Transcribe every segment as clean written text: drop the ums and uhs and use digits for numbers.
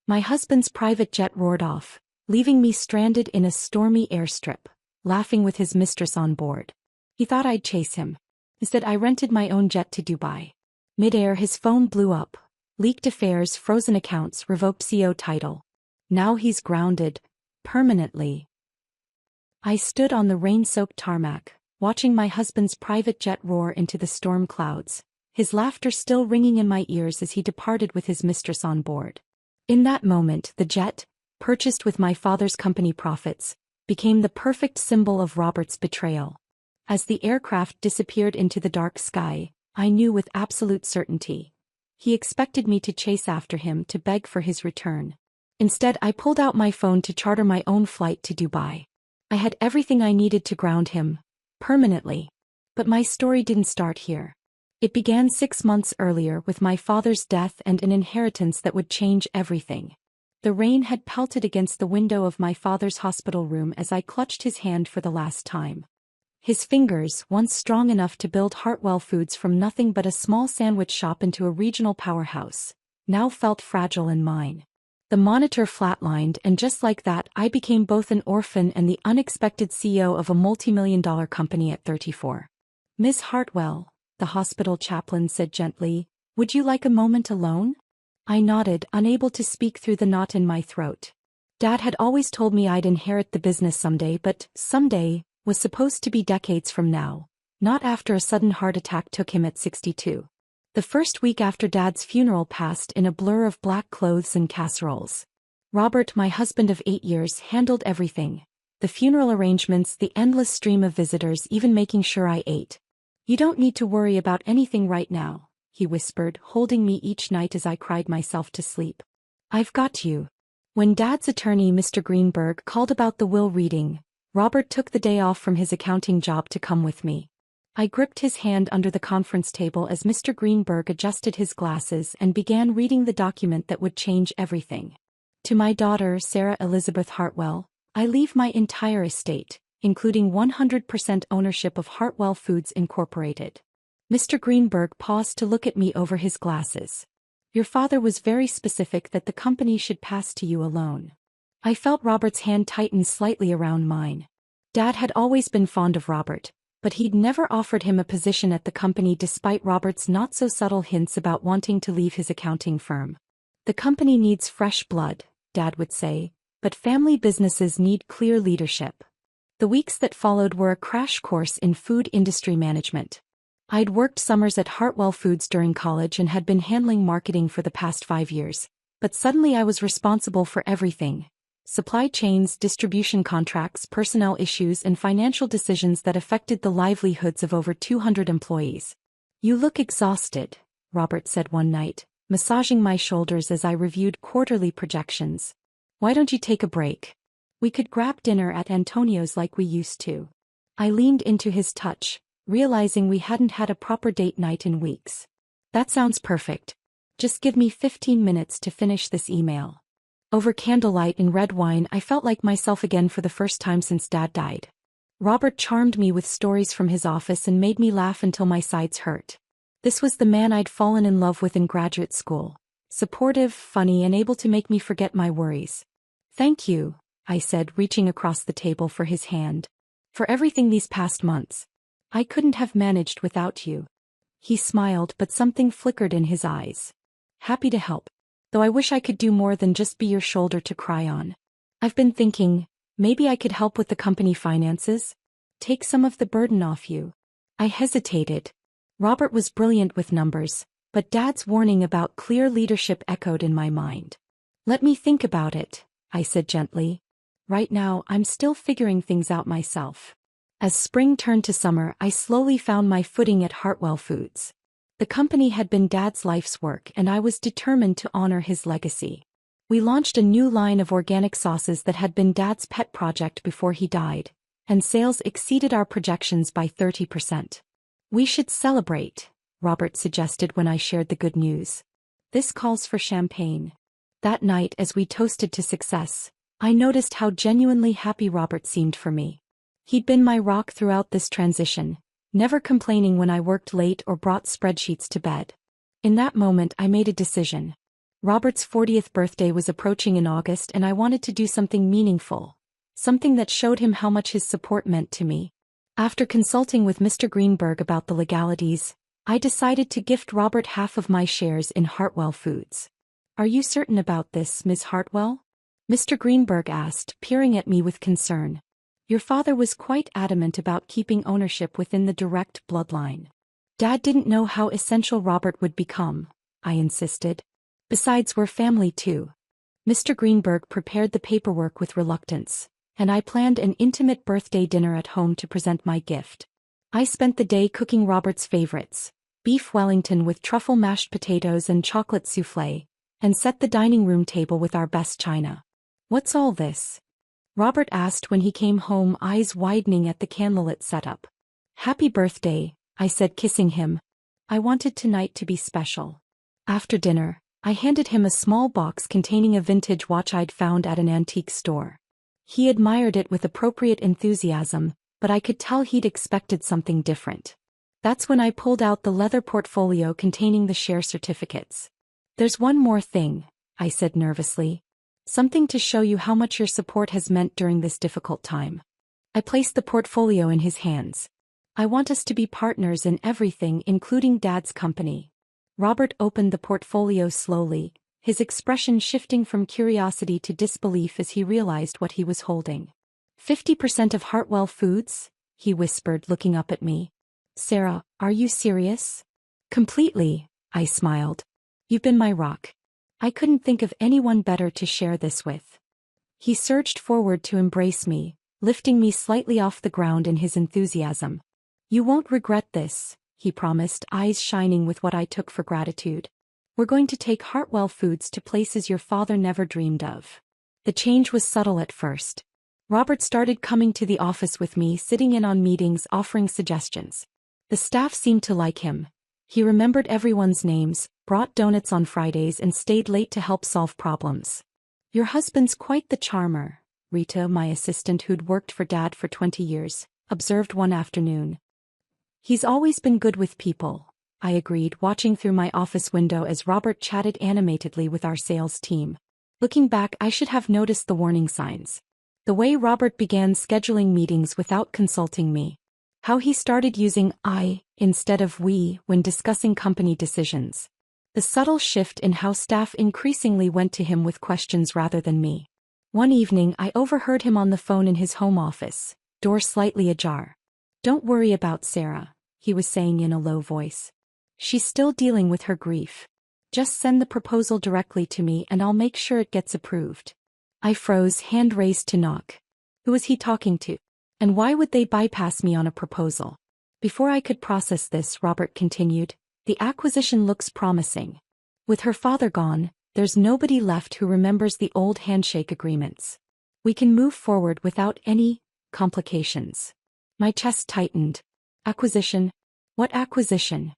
My husband's private jet roared off, leaving me stranded in a stormy airstrip, laughing with his mistress on board. He thought I'd chase him. Instead, I rented my own jet to Dubai. Mid-air, his phone blew up. Leaked affairs, frozen accounts, revoked CEO title. Now he's grounded. Permanently. I stood on the rain-soaked tarmac, watching my husband's private jet roar into the storm clouds, his laughter still ringing in my ears as he departed with his mistress on board. In that moment, the jet, purchased with my father's company profits, became the perfect symbol of Robert's betrayal. As the aircraft disappeared into the dark sky, I knew with absolute certainty. He expected me to chase after him to beg for his return. Instead, I pulled out my phone to charter my own flight to Dubai. I had everything I needed to ground him, permanently. But my story didn't start here. It began 6 months earlier with my father's death and an inheritance that would change everything. The rain had pelted against the window of my father's hospital room as I clutched his hand for the last time. His fingers, once strong enough to build Hartwell Foods from nothing but a small sandwich shop into a regional powerhouse, now felt fragile in mine. The monitor flatlined, and just like that, I became both an orphan and the unexpected CEO of a multi-million-dollar company at 34. "Miss Hartwell," the hospital chaplain said gently, "would you like a moment alone?" I nodded, unable to speak through the knot in my throat. Dad had always told me I'd inherit the business someday, but someday was supposed to be decades from now, not after a sudden heart attack took him at 62. The first week after Dad's funeral passed in a blur of black clothes and casseroles. Robert, my husband of 8 years, handled everything. The funeral arrangements, the endless stream of visitors, even making sure I ate. "You don't need to worry about anything right now," he whispered, holding me each night as I cried myself to sleep. "I've got you." When Dad's attorney, Mr. Greenberg, called about the will reading, Robert took the day off from his accounting job to come with me. I gripped his hand under the conference table as Mr. Greenberg adjusted his glasses and began reading the document that would change everything. "To my daughter, Sarah Elizabeth Hartwell, I leave my entire estate, including 100% ownership of Hartwell Foods Incorporated." Mr. Greenberg paused to look at me over his glasses. "Your father was very specific that the company should pass to you alone." I felt Robert's hand tighten slightly around mine. Dad had always been fond of Robert, but he'd never offered him a position at the company despite Robert's not-so-subtle hints about wanting to leave his accounting firm. "The company needs fresh blood," Dad would say, "but family businesses need clear leadership." The weeks that followed were a crash course in food industry management. I'd worked summers at Hartwell Foods during college and had been handling marketing for the past 5 years, but suddenly I was responsible for everything. Supply chains, distribution contracts, personnel issues, and financial decisions that affected the livelihoods of over 200 employees. "You look exhausted," Robert said one night, massaging my shoulders as I reviewed quarterly projections. "Why don't you take a break? We could grab dinner at Antonio's like we used to." I leaned into his touch, realizing we hadn't had a proper date night in weeks. "That sounds perfect. Just give me 15 minutes to finish this email." Over candlelight and red wine, I felt like myself again for the first time since Dad died. Robert charmed me with stories from his office and made me laugh until my sides hurt. This was the man I'd fallen in love with in graduate school. Supportive, funny, and able to make me forget my worries. "Thank you," I said, reaching across the table for his hand. "For everything these past months. I couldn't have managed without you." He smiled, but something flickered in his eyes. "Happy to help. Though I wish I could do more than just be your shoulder to cry on. I've been thinking, maybe I could help with the company finances? Take some of the burden off you." I hesitated. Robert was brilliant with numbers, but Dad's warning about clear leadership echoed in my mind. "Let me think about it," I said gently. "Right now, I'm still figuring things out myself." As spring turned to summer, I slowly found my footing at Hartwell Foods. The company had been Dad's life's work, and I was determined to honor his legacy. We launched a new line of organic sauces that had been Dad's pet project before he died, and sales exceeded our projections by 30%. "We should celebrate," Robert suggested when I shared the good news. "This calls for champagne." That night, as we toasted to success, I noticed how genuinely happy Robert seemed for me. He'd been my rock throughout this transition, never complaining when I worked late or brought spreadsheets to bed. In that moment, I made a decision. Robert's 40th birthday was approaching in August and I wanted to do something meaningful. Something that showed him how much his support meant to me. After consulting with Mr. Greenberg about the legalities, I decided to gift Robert half of my shares in Hartwell Foods. "Are you certain about this, Ms. Hartwell?" Mr. Greenberg asked, peering at me with concern. "Your father was quite adamant about keeping ownership within the direct bloodline." "Dad didn't know how essential Robert would become," I insisted. "Besides, we're family too." Mr. Greenberg prepared the paperwork with reluctance, and I planned an intimate birthday dinner at home to present my gift. I spent the day cooking Robert's favorites, beef Wellington with truffle mashed potatoes and chocolate soufflé, and set the dining room table with our best china. "What's all this?" Robert asked when he came home, eyes widening at the candlelit setup. "Happy birthday," I said, kissing him. "I wanted tonight to be special." After dinner, I handed him a small box containing a vintage watch I'd found at an antique store. He admired it with appropriate enthusiasm, but I could tell he'd expected something different. That's when I pulled out the leather portfolio containing the share certificates. "There's one more thing," I said nervously. "Something to show you how much your support has meant during this difficult time." I placed the portfolio in his hands. "I want us to be partners in everything, including Dad's company." Robert opened the portfolio slowly, his expression shifting from curiosity to disbelief as he realized what he was holding. 50% of Hartwell Foods?" he whispered, looking up at me. "Sarah, are you serious?" "Completely," I smiled. "You've been my rock. I couldn't think of anyone better to share this with." He surged forward to embrace me, lifting me slightly off the ground in his enthusiasm. "You won't regret this," he promised, eyes shining with what I took for gratitude. "We're going to take Hartwell Foods to places your father never dreamed of." The change was subtle at first. Robert started coming to the office with me, sitting in on meetings, offering suggestions. The staff seemed to like him. He remembered everyone's names, brought donuts on Fridays, and stayed late to help solve problems. "Your husband's quite the charmer," Rita, my assistant who'd worked for Dad for 20 years, observed one afternoon. "He's always been good with people," I agreed, watching through my office window as Robert chatted animatedly with our sales team. Looking back, I should have noticed the warning signs. The way Robert began scheduling meetings without consulting me. How he started using "I" instead of "we" when discussing company decisions. The subtle shift in how staff increasingly went to him with questions rather than me. One evening I overheard him on the phone in his home office, door slightly ajar. "Don't worry about Sarah," he was saying in a low voice. "She's still dealing with her grief. Just send the proposal directly to me and I'll make sure it gets approved." I froze, hand raised to knock. Who was he talking to? And why would they bypass me on a proposal? Before I could process this, Robert continued, "The acquisition looks promising. With her father gone, there's nobody left who remembers the old handshake agreements. We can move forward without any complications." My chest tightened. "Acquisition? What acquisition?"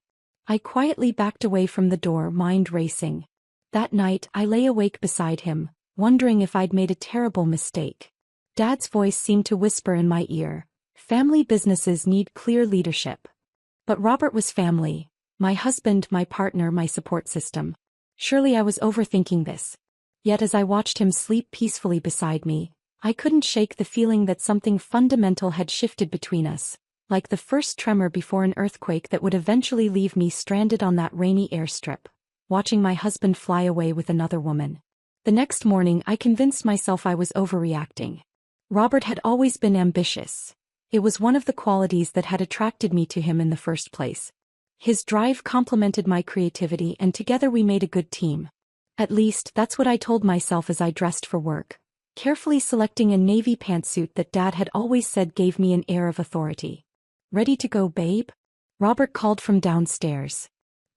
I quietly backed away from the door, mind racing. That night, I lay awake beside him, wondering if I'd made a terrible mistake. Dad's voice seemed to whisper in my ear, "Family businesses need clear leadership." But Robert was family, my husband, my partner, my support system. Surely I was overthinking this. Yet as I watched him sleep peacefully beside me, I couldn't shake the feeling that something fundamental had shifted between us, like the first tremor before an earthquake that would eventually leave me stranded on that rainy airstrip, watching my husband fly away with another woman. The next morning I convinced myself I was overreacting. Robert had always been ambitious. It was one of the qualities that had attracted me to him in the first place. His drive complemented my creativity and together we made a good team. At least, that's what I told myself as I dressed for work, carefully selecting a navy pantsuit that Dad had always said gave me an air of authority. "Ready to go, babe?" Robert called from downstairs.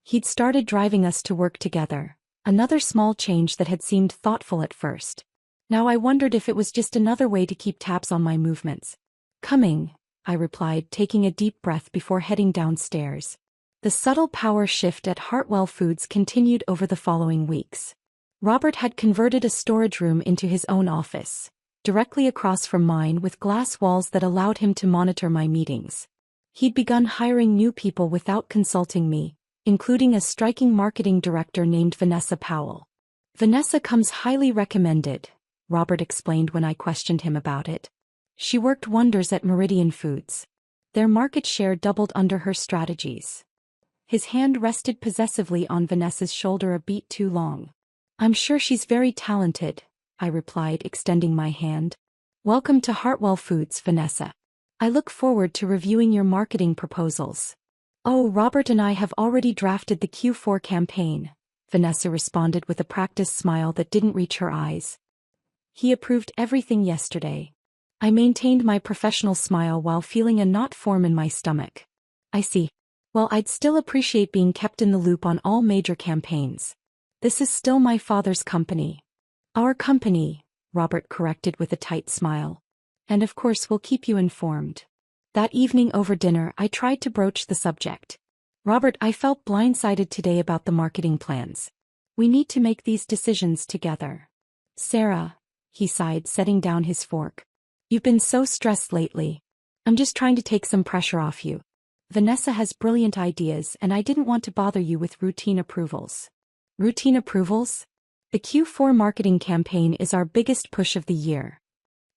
He'd started driving us to work together, another small change that had seemed thoughtful at first. Now I wondered if it was just another way to keep tabs on my movements. "Coming," I replied, taking a deep breath before heading downstairs. The subtle power shift at Hartwell Foods continued over the following weeks. Robert had converted a storage room into his own office, directly across from mine with glass walls that allowed him to monitor my meetings. He'd begun hiring new people without consulting me, including a striking marketing director named Vanessa Powell. Vanessa comes highly recommended, Robert explained when I questioned him about it. She worked wonders at Meridian Foods. Their market share doubled under her strategies. His hand rested possessively on Vanessa's shoulder a beat too long. I'm sure she's very talented, I replied, extending my hand. Welcome to Hartwell Foods, Vanessa. I look forward to reviewing your marketing proposals. Oh, Robert and I have already drafted the Q4 campaign, Vanessa responded with a practiced smile that didn't reach her eyes. He approved everything yesterday. I maintained my professional smile while feeling a knot form in my stomach. I see. Well, I'd still appreciate being kept in the loop on all major campaigns. This is still my father's company. Our company, Robert corrected with a tight smile. And of course we'll keep you informed. That evening over dinner I tried to broach the subject. Robert, I felt blindsided today about the marketing plans. We need to make these decisions together. Sarah, he sighed, setting down his fork. You've been so stressed lately. I'm just trying to take some pressure off you. Vanessa has brilliant ideas and I didn't want to bother you with routine approvals. Routine approvals? The Q4 marketing campaign is our biggest push of the year.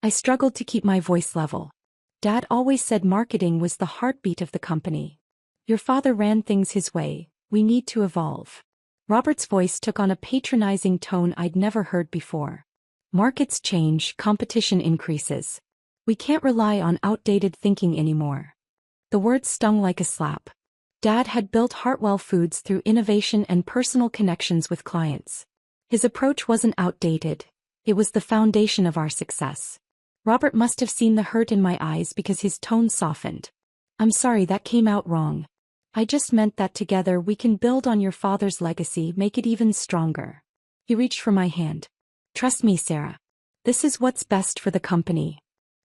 I struggled to keep my voice level. Dad always said marketing was the heartbeat of the company. Your father ran things his way, we need to evolve. Robert's voice took on a patronizing tone I'd never heard before. Markets change, competition increases. We can't rely on outdated thinking anymore. The words stung like a slap. Dad had built Hartwell Foods through innovation and personal connections with clients. His approach wasn't outdated, it was the foundation of our success. Robert must have seen the hurt in my eyes because his tone softened. I'm sorry that came out wrong. I just meant that together we can build on your father's legacy, make it even stronger. He reached for my hand. Trust me, Sarah. This is what's best for the company.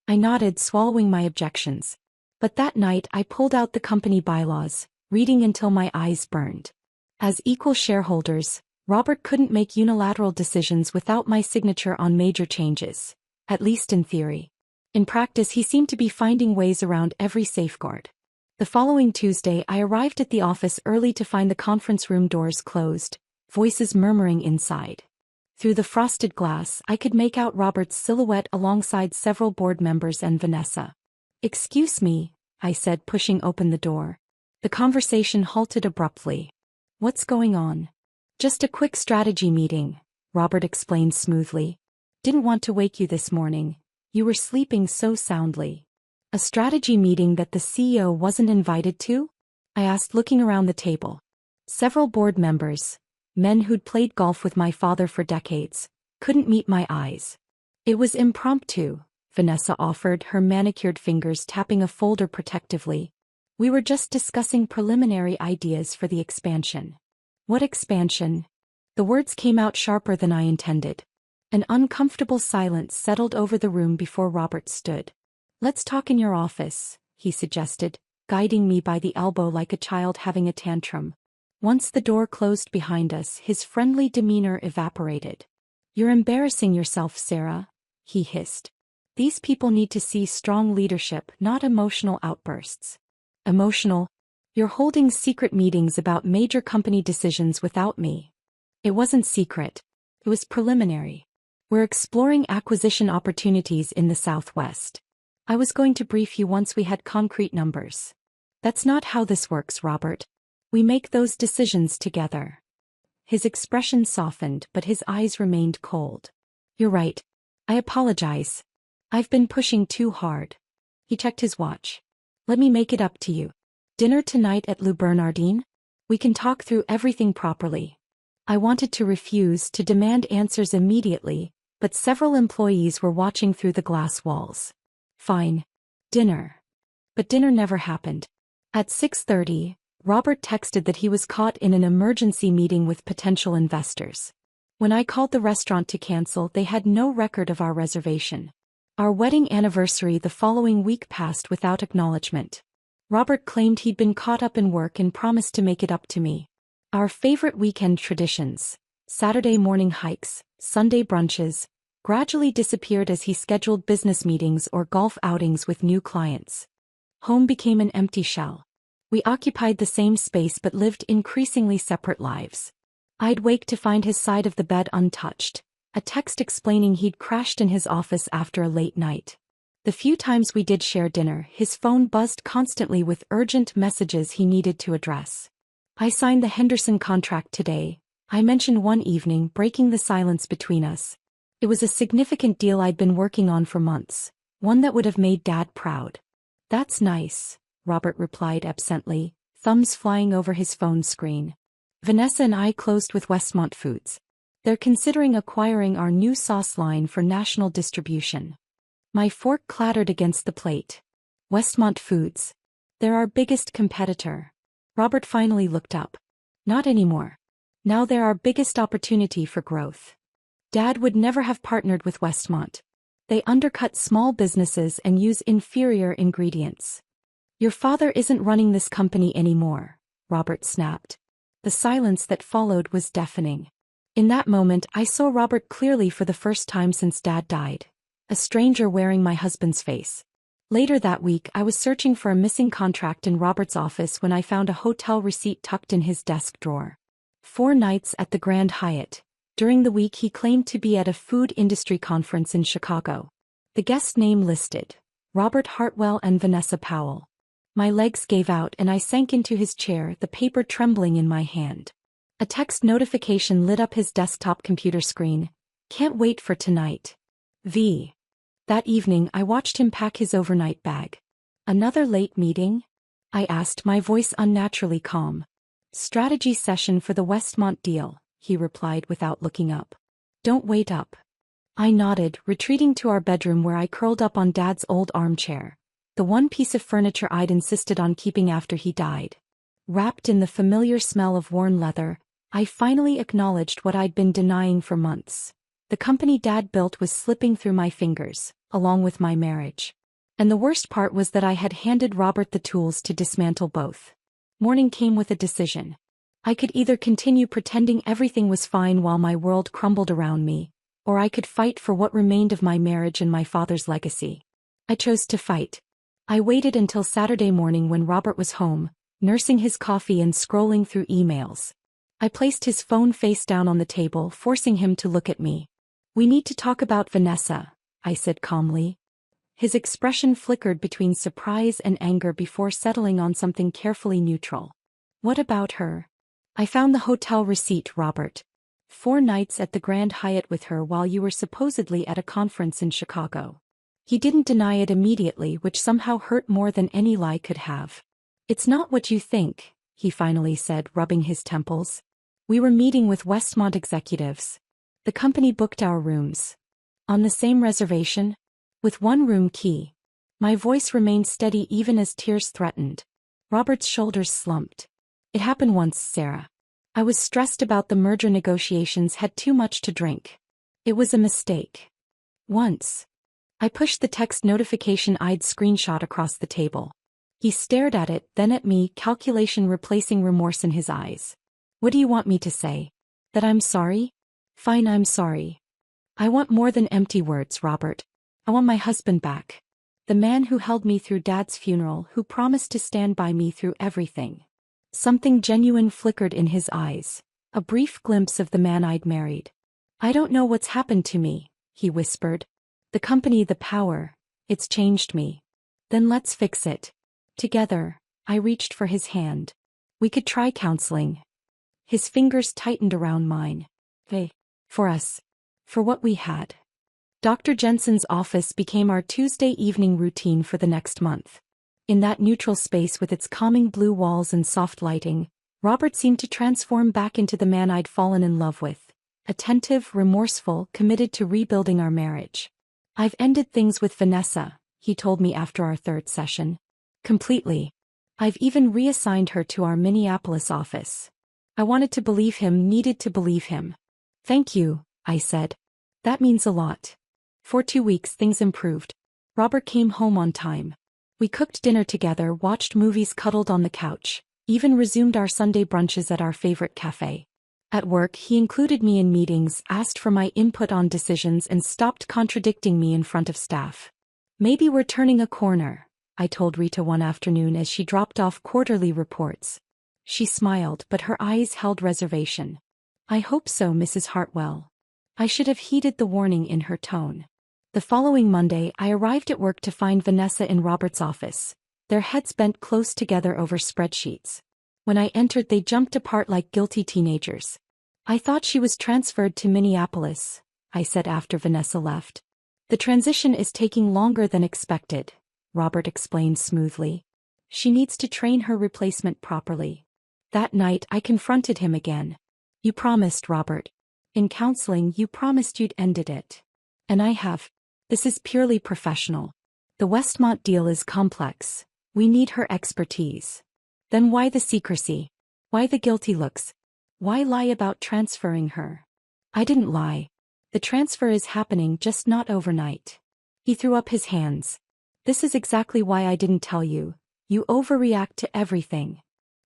I nodded, swallowing my objections. But that night I pulled out the company bylaws, reading until my eyes burned. As equal shareholders, Robert couldn't make unilateral decisions without my signature on major changes, at least in theory. In practice, he seemed to be finding ways around every safeguard. The following Tuesday I arrived at the office early to find the conference room doors closed, voices murmuring inside. Through the frosted glass I could make out Robert's silhouette alongside several board members and Vanessa. Excuse me, I said, pushing open the door. The conversation halted abruptly. What's going on? Just a quick strategy meeting, Robert explained smoothly. Didn't want to wake you this morning. You were sleeping so soundly. A strategy meeting that the CEO wasn't invited to? I asked, looking around the table. Several board members, men who'd played golf with my father for decades, couldn't meet my eyes. It was impromptu, Vanessa offered, her manicured fingers tapping a folder protectively. We were just discussing preliminary ideas for the expansion. What expansion? The words came out sharper than I intended. An uncomfortable silence settled over the room before Robert stood. Let's talk in your office, he suggested, guiding me by the elbow like a child having a tantrum. Once the door closed behind us, his friendly demeanor evaporated. You're embarrassing yourself, Sarah, he hissed. These people need to see strong leadership, not emotional outbursts. Emotional? You're holding secret meetings about major company decisions without me. It wasn't secret. It was preliminary. We're exploring acquisition opportunities in the Southwest. I was going to brief you once we had concrete numbers. That's not how this works, Robert. We make those decisions together. His expression softened, but his eyes remained cold. You're right. I apologize. I've been pushing too hard. He checked his watch. Let me make it up to you. Dinner tonight at Le Bernardin? We can talk through everything properly. I wanted to refuse, to demand answers immediately, but several employees were watching through the glass walls. Fine. Dinner. But dinner never happened. At 6:30, Robert texted that he was caught in an emergency meeting with potential investors. When I called the restaurant to cancel, they had no record of our reservation. Our wedding anniversary the following week passed without acknowledgement. Robert claimed he'd been caught up in work and promised to make it up to me. Our favorite weekend traditions, Saturday morning hikes, Sunday brunches, gradually disappeared as he scheduled business meetings or golf outings with new clients. Home became an empty shell. We occupied the same space but lived increasingly separate lives. I'd wake to find his side of the bed untouched, a text explaining he'd crashed in his office after a late night. The few times we did share dinner, his phone buzzed constantly with urgent messages he needed to address. I signed the Henderson contract today, I mentioned one evening, breaking the silence between us. It was a significant deal I'd been working on for months, one that would have made Dad proud. That's nice, Robert replied absently, thumbs flying over his phone screen. Vanessa and I closed with Westmont Foods. They're considering acquiring our new sauce line for national distribution. My fork clattered against the plate. Westmont Foods. They're our biggest competitor. Robert finally looked up. Not anymore. Now they're our biggest opportunity for growth. Dad would never have partnered with Westmont. They undercut small businesses and use inferior ingredients. Your father isn't running this company anymore, Robert snapped. The silence that followed was deafening. In that moment, I saw Robert clearly for the first time since Dad died. A stranger wearing my husband's face. Later that week, I was searching for a missing contract in Robert's office when I found a hotel receipt tucked in his desk drawer. 4 nights at the Grand Hyatt. During the week he claimed to be at a food industry conference in Chicago. The guest name listed, Robert Hartwell and Vanessa Powell. My legs gave out and I sank into his chair, the paper trembling in my hand. A text notification lit up his desktop computer screen. Can't wait for tonight. V. That evening I watched him pack his overnight bag. Another late meeting? I asked, my voice unnaturally calm. Strategy session for the Westmont deal, he replied without looking up. Don't wait up. I nodded, retreating to our bedroom where I curled up on Dad's old armchair, the one piece of furniture I'd insisted on keeping after he died. Wrapped in the familiar smell of worn leather, I finally acknowledged what I'd been denying for months. The company Dad built was slipping through my fingers, along with my marriage. And the worst part was that I had handed Robert the tools to dismantle both. Morning came with a decision. I could either continue pretending everything was fine while my world crumbled around me, or I could fight for what remained of my marriage and my father's legacy. I chose to fight. I waited until Saturday morning when Robert was home, nursing his coffee and scrolling through emails. I placed his phone face down on the table, forcing him to look at me. We need to talk about Vanessa, I said calmly. His expression flickered between surprise and anger before settling on something carefully neutral. What about her? I found the hotel receipt, Robert. 4 nights at the Grand Hyatt with her while you were supposedly at a conference in Chicago. He didn't deny it immediately, which somehow hurt more than any lie could have. It's not what you think, he finally said, rubbing his temples. We were meeting with Westmont executives. The company booked our rooms. On the same reservation? With 1 room key. My voice remained steady even as tears threatened. Robert's shoulders slumped. It happened once, Sarah. I was stressed about the merger negotiations, had too much to drink. It was a mistake. Once. I pushed the text notification I'd screenshot across the table. He stared at it, then at me, calculation replacing remorse in his eyes. What do you want me to say? That I'm sorry? Fine, I'm sorry. I want more than empty words, Robert. I want my husband back. The man who held me through Dad's funeral, who promised to stand by me through everything. Something genuine flickered in his eyes, a brief glimpse of the man I'd married. I don't know what's happened to me, he whispered. The company, the power, it's changed me. Then let's fix it. Together. I reached for his hand. We could try counseling. His fingers tightened around mine. Hey. For us. For what we had. Dr. Jensen's office became our Tuesday evening routine for the next month. In that neutral space with its calming blue walls and soft lighting, Robert seemed to transform back into the man I'd fallen in love with. Attentive, remorseful, committed to rebuilding our marriage. I've ended things with Vanessa, he told me after our 3rd session. Completely. I've even reassigned her to our Minneapolis office. I wanted to believe him, needed to believe him. Thank you, I said. That means a lot. For 2 weeks things improved. Robert came home on time. We cooked dinner together, watched movies, cuddled on the couch, even resumed our Sunday brunches at our favorite cafe. At work he included me in meetings, asked for my input on decisions and stopped contradicting me in front of staff. Maybe we're turning a corner, I told Rita one afternoon as she dropped off quarterly reports. She smiled, but her eyes held reservation. I hope so, Mrs. Hartwell. I should have heeded the warning in her tone. The following Monday, I arrived at work to find Vanessa in Robert's office, their heads bent close together over spreadsheets. When I entered, they jumped apart like guilty teenagers. I thought she was transferred to Minneapolis, I said after Vanessa left. The transition is taking longer than expected, Robert explained smoothly. She needs to train her replacement properly. That night, I confronted him again. You promised, Robert. In counseling, you promised you'd ended it. And I have. This is purely professional. The Westmont deal is complex. We need her expertise. Then why the secrecy? Why the guilty looks? Why lie about transferring her? I didn't lie. The transfer is happening, just not overnight. He threw up his hands. This is exactly why I didn't tell you. You overreact to everything.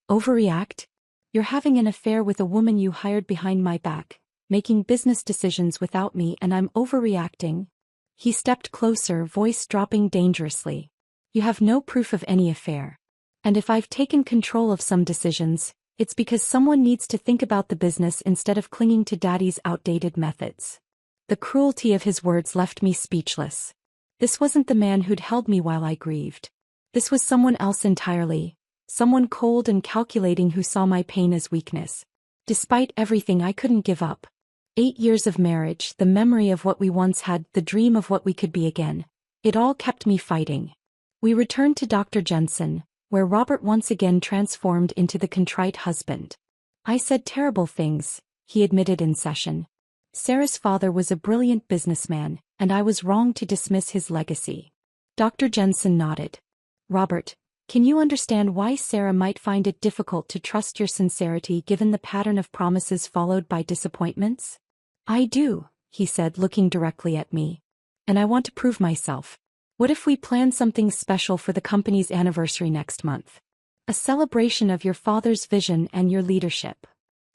Overreact? You're having an affair with a woman you hired behind my back, making business decisions without me, and I'm overreacting? He stepped closer, voice dropping dangerously. You have no proof of any affair. And if I've taken control of some decisions, it's because someone needs to think about the business instead of clinging to Daddy's outdated methods. The cruelty of his words left me speechless. This wasn't the man who'd held me while I grieved. This was someone else entirely, someone cold and calculating who saw my pain as weakness. Despite everything, I couldn't give up. 8 years of marriage, the memory of what we once had, the dream of what we could be again. It all kept me fighting. We returned to Dr. Jensen, where Robert once again transformed into the contrite husband. I said terrible things, he admitted in session. Sarah's father was a brilliant businessman, and I was wrong to dismiss his legacy. Dr. Jensen nodded. Robert, can you understand why Sarah might find it difficult to trust your sincerity given the pattern of promises followed by disappointments? I do, he said, looking directly at me. And I want to prove myself. What if we plan something special for the company's anniversary next month? A celebration of your father's vision and your leadership.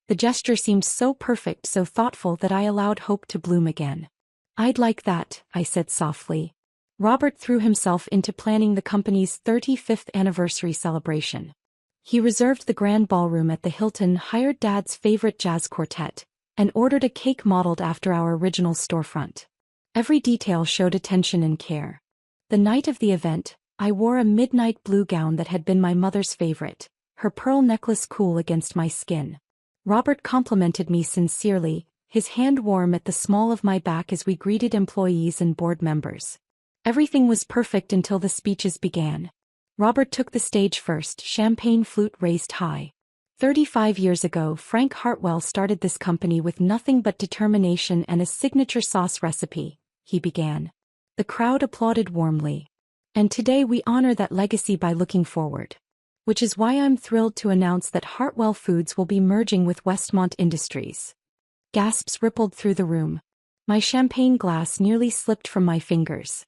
The gesture seemed so perfect, so thoughtful that I allowed hope to bloom again. I'd like that, I said softly. Robert threw himself into planning the company's 35th anniversary celebration. He reserved the grand ballroom at the Hilton, hired Dad's favorite jazz quartet, and ordered a cake modeled after our original storefront. Every detail showed attention and care. The night of the event, I wore a midnight blue gown that had been my mother's favorite, her pearl necklace cool against my skin. Robert complimented me sincerely, his hand warm at the small of my back as we greeted employees and board members. Everything was perfect until the speeches began. Robert took the stage first, champagne flute raised high. 35 years ago, Frank Hartwell started this company with nothing but determination and a signature sauce recipe, he began. The crowd applauded warmly. And today we honor that legacy by looking forward. Which is why I'm thrilled to announce that Hartwell Foods will be merging with Westmont Industries. Gasps rippled through the room. My champagne glass nearly slipped from my fingers.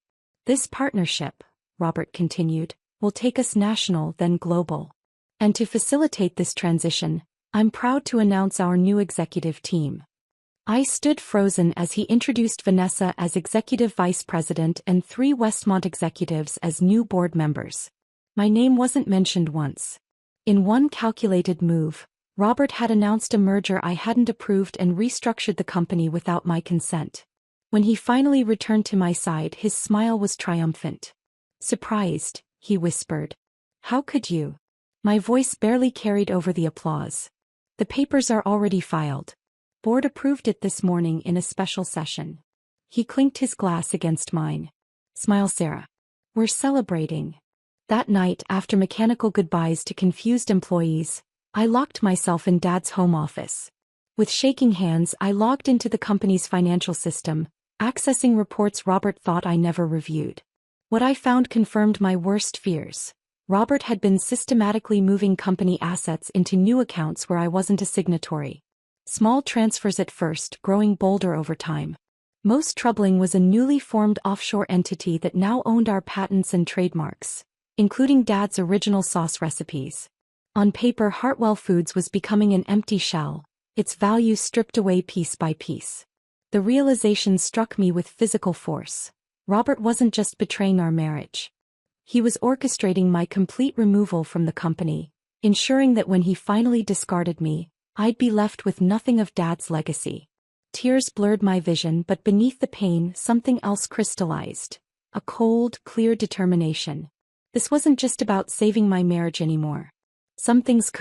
This partnership, Robert continued, will take us national, then global. And to facilitate this transition, I'm proud to announce our new executive team. I stood frozen as he introduced Vanessa as Executive Vice President and 3 Westmont executives as new board members. My name wasn't mentioned once. In one calculated move, Robert had announced a merger I hadn't approved and restructured the company without my consent. When he finally returned to my side, his smile was triumphant. Surprised, he whispered. How could you? My voice barely carried over the applause. The papers are already filed. Board approved it this morning in a special session. He clinked his glass against mine. Smile, Sarah. We're celebrating. That night, after mechanical goodbyes to confused employees, I locked myself in Dad's home office. With shaking hands, I logged into the company's financial system, accessing reports Robert thought I never reviewed. What I found confirmed my worst fears. Robert had been systematically moving company assets into new accounts where I wasn't a signatory. Small transfers at first, growing bolder over time. Most troubling was a newly formed offshore entity that now owned our patents and trademarks, including Dad's original sauce recipes. On paper, Hartwell Foods was becoming an empty shell, its value stripped away piece by piece. The realization struck me with physical force. Robert wasn't just betraying our marriage. He was orchestrating my complete removal from the company, ensuring that when he finally discarded me, I'd be left with nothing of Dad's legacy. Tears blurred my vision, but beneath the pain something else crystallized. A cold, clear determination. This wasn't just about saving my marriage anymore. Some things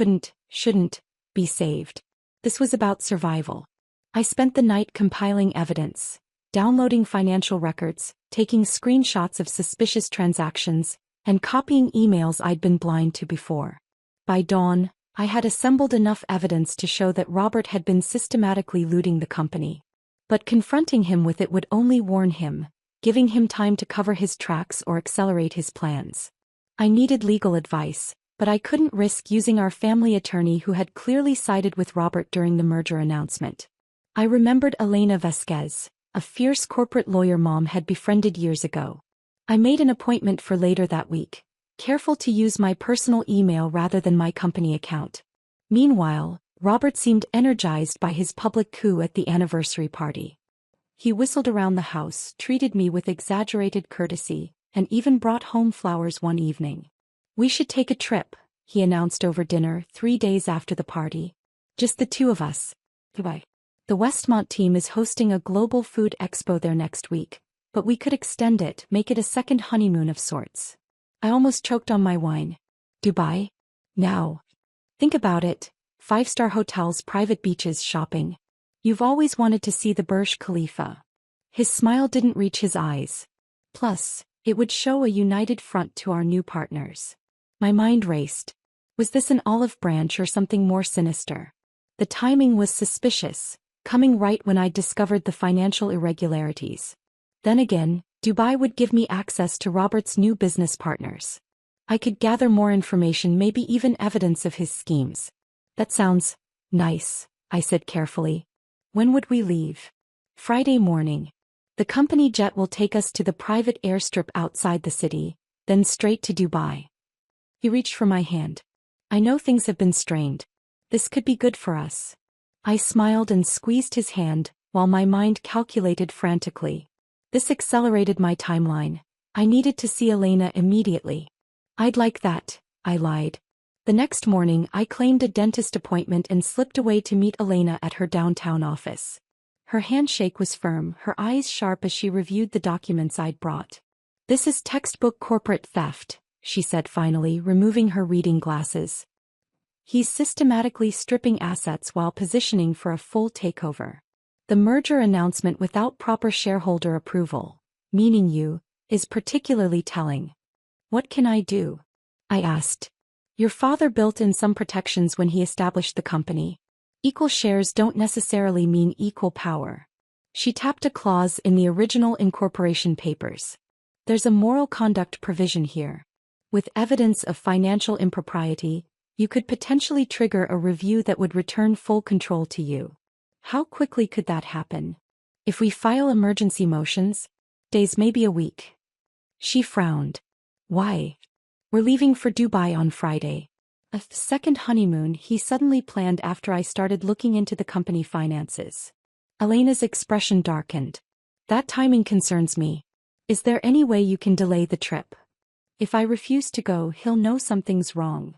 shouldn't, be saved. This was about survival. I spent the night compiling evidence, downloading financial records, taking screenshots of suspicious transactions, and copying emails I'd been blind to before. By dawn, I had assembled enough evidence to show that Robert had been systematically looting the company. But confronting him with it would only warn him, giving him time to cover his tracks or accelerate his plans. I needed legal advice, but I couldn't risk using our family attorney who had clearly sided with Robert during the merger announcement. I remembered Elena Vasquez, a fierce corporate lawyer Mom had befriended years ago. I made an appointment for later that week, careful to use my personal email rather than my company account. Meanwhile, Robert seemed energized by his public coup at the anniversary party. He whistled around the house, treated me with exaggerated courtesy, and even brought home flowers one evening. "We should take a trip," he announced over dinner 3 days after the party. "Just the two of us." Goodbye. "The Westmont team is hosting a global food expo there next week, but we could extend it, make it a second honeymoon of sorts." I almost choked on my wine. Dubai? Now. Think about it. 5-star hotels, private beaches, shopping. You've always wanted to see the Burj Khalifa. His smile didn't reach his eyes. Plus, it would show a united front to our new partners. My mind raced. Was this an olive branch or something more sinister? The timing was suspicious, coming right when I discovered the financial irregularities. Then again, Dubai would give me access to Robert's new business partners. I could gather more information, maybe even evidence of his schemes. "That sounds nice," I said carefully. "When would we leave?" "Friday morning. The company jet will take us to the private airstrip outside the city, then straight to Dubai." He reached for my hand. "I know things have been strained. This could be good for us." I smiled and squeezed his hand, while my mind calculated frantically. This accelerated my timeline. I needed to see Elena immediately. "I'd like that," I lied. The next morning I claimed a dentist appointment and slipped away to meet Elena at her downtown office. Her handshake was firm, her eyes sharp as she reviewed the documents I'd brought. "This is textbook corporate theft," she said finally, removing her reading glasses. "He's systematically stripping assets while positioning for a full takeover. The merger announcement without proper shareholder approval, meaning you, is particularly telling." "What can I do?" I asked. "Your father built in some protections when he established the company. Equal shares don't necessarily mean equal power." She tapped a clause in the original incorporation papers. "There's a moral conduct provision here. With evidence of financial impropriety, you could potentially trigger a review that would return full control to you." "How quickly could that happen?" "If we file emergency motions, days, maybe a week." She frowned. "Why?" "We're leaving for Dubai on Friday. A second honeymoon he suddenly planned after I started looking into the company finances." Elena's expression darkened. "That timing concerns me. Is there any way you can delay the trip? If I refuse to go, he'll know something's wrong.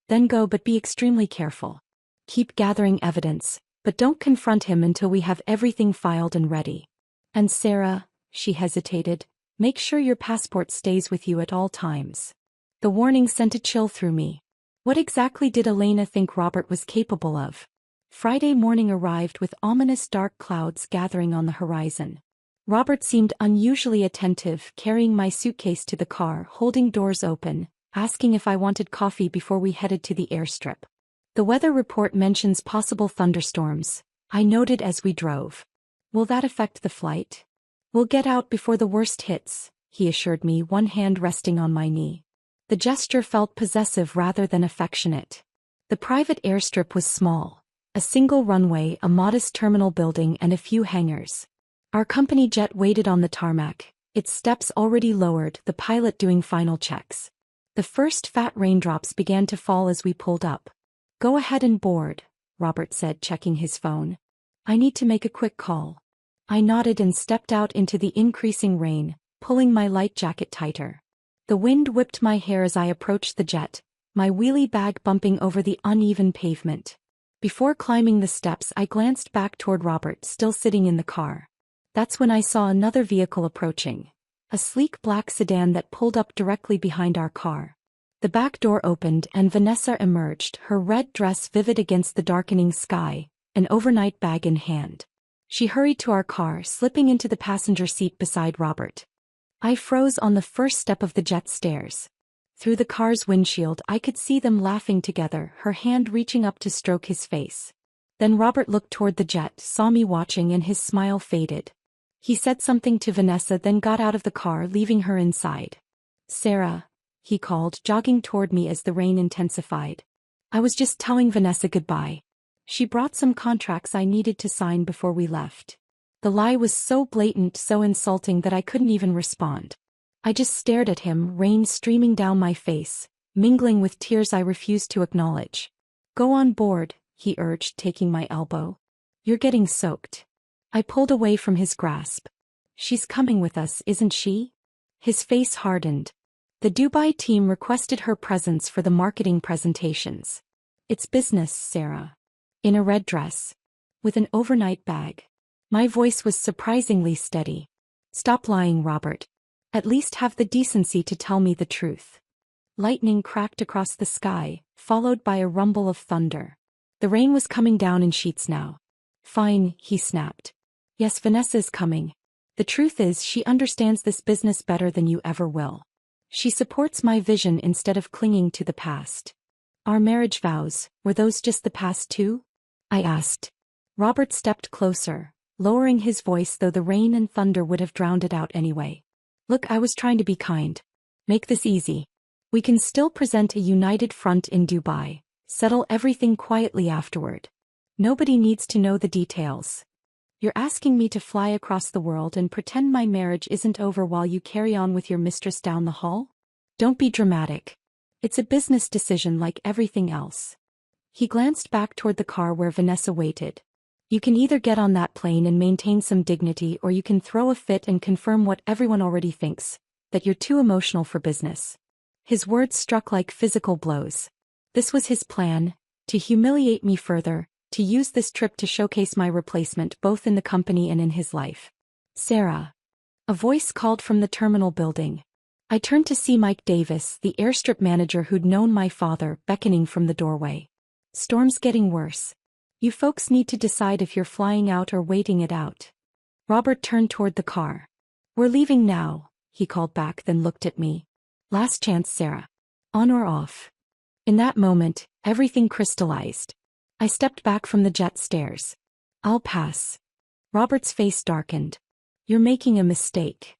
Then go, but be extremely careful. Keep gathering evidence, but don't confront him until we have everything filed and ready. And Sarah," she hesitated, "make sure your passport stays with you at all times." The warning sent a chill through me. What exactly did Elena think Robert was capable of? Friday morning arrived with ominous dark clouds gathering on the horizon. Robert seemed unusually attentive, carrying my suitcase to the car, holding doors open, asking if I wanted coffee before we headed to the airstrip. "The weather report mentions possible thunderstorms," I noted as we drove. "Will that affect the flight?" "We'll get out before the worst hits," he assured me, one hand resting on my knee. The gesture felt possessive rather than affectionate. The private airstrip was small. A single runway, a modest terminal building, and a few hangars. Our company jet waited on the tarmac, its steps already lowered, the pilot doing final checks. The first fat raindrops began to fall as we pulled up. "Go ahead and board," Robert said, checking his phone. "I need to make a quick call." I nodded and stepped out into the increasing rain, pulling my light jacket tighter. The wind whipped my hair as I approached the jet, my wheelie bag bumping over the uneven pavement. Before climbing the steps, I glanced back toward Robert, still sitting in the car. That's when I saw another vehicle approaching. A sleek black sedan that pulled up directly behind our car. The back door opened and Vanessa emerged, her red dress vivid against the darkening sky, an overnight bag in hand. She hurried to our car, slipping into the passenger seat beside Robert. I froze on the first step of the jet stairs. Through the car's windshield I could see them laughing together, her hand reaching up to stroke his face. Then Robert looked toward the jet, saw me watching, and his smile faded. He said something to Vanessa, then got out of the car, leaving her inside. "Sarah," he called, jogging toward me as the rain intensified. "I was just telling Vanessa goodbye. She brought some contracts I needed to sign before we left." The lie was so blatant, so insulting that I couldn't even respond. I just stared at him, rain streaming down my face, mingling with tears I refused to acknowledge. "Go on board," he urged, taking my elbow. "You're getting soaked." I pulled away from his grasp. "She's coming with us, isn't she?" His face hardened. "The Dubai team requested her presence for the marketing presentations. It's business, Sarah." In a red dress. With an overnight bag. My voice was surprisingly steady. "Stop lying, Robert. At least have the decency to tell me the truth." Lightning cracked across the sky, followed by a rumble of thunder. The rain was coming down in sheets now. "Fine," he snapped. "Yes, Vanessa's coming. The truth is, she understands this business better than you ever will. She supports my vision instead of clinging to the past." "Our marriage vows, were those just the past too?" I asked. Robert stepped closer, lowering his voice, though the rain and thunder would have drowned it out anyway. "Look, I was trying to be kind. Make this easy. We can still present a united front in Dubai, settle everything quietly afterward. Nobody needs to know the details. You're asking me to fly across the world and pretend my marriage isn't over while you carry on with your mistress down the hall? Don't be dramatic. It's a business decision like everything else." He glanced back toward the car where Vanessa waited. "You can either get on that plane and maintain some dignity, or you can throw a fit and confirm what everyone already thinks, that you're too emotional for business." His words struck like physical blows. This was his plan, to humiliate me further, to use this trip to showcase my replacement both in the company and in his life. "Sarah." A voice called from the terminal building. I turned to see Mike Davis, the Airstrip manager who'd known my father, beckoning from the doorway. "Storm's getting worse. You folks need to decide if you're flying out or waiting it out." Robert turned toward the car. "We're leaving now," he called back, then looked at me. "Last chance, Sarah. On or off?" In that moment, everything crystallized. I stepped back from the jet stairs. "I'll pass." Robert's face darkened. "You're making a mistake."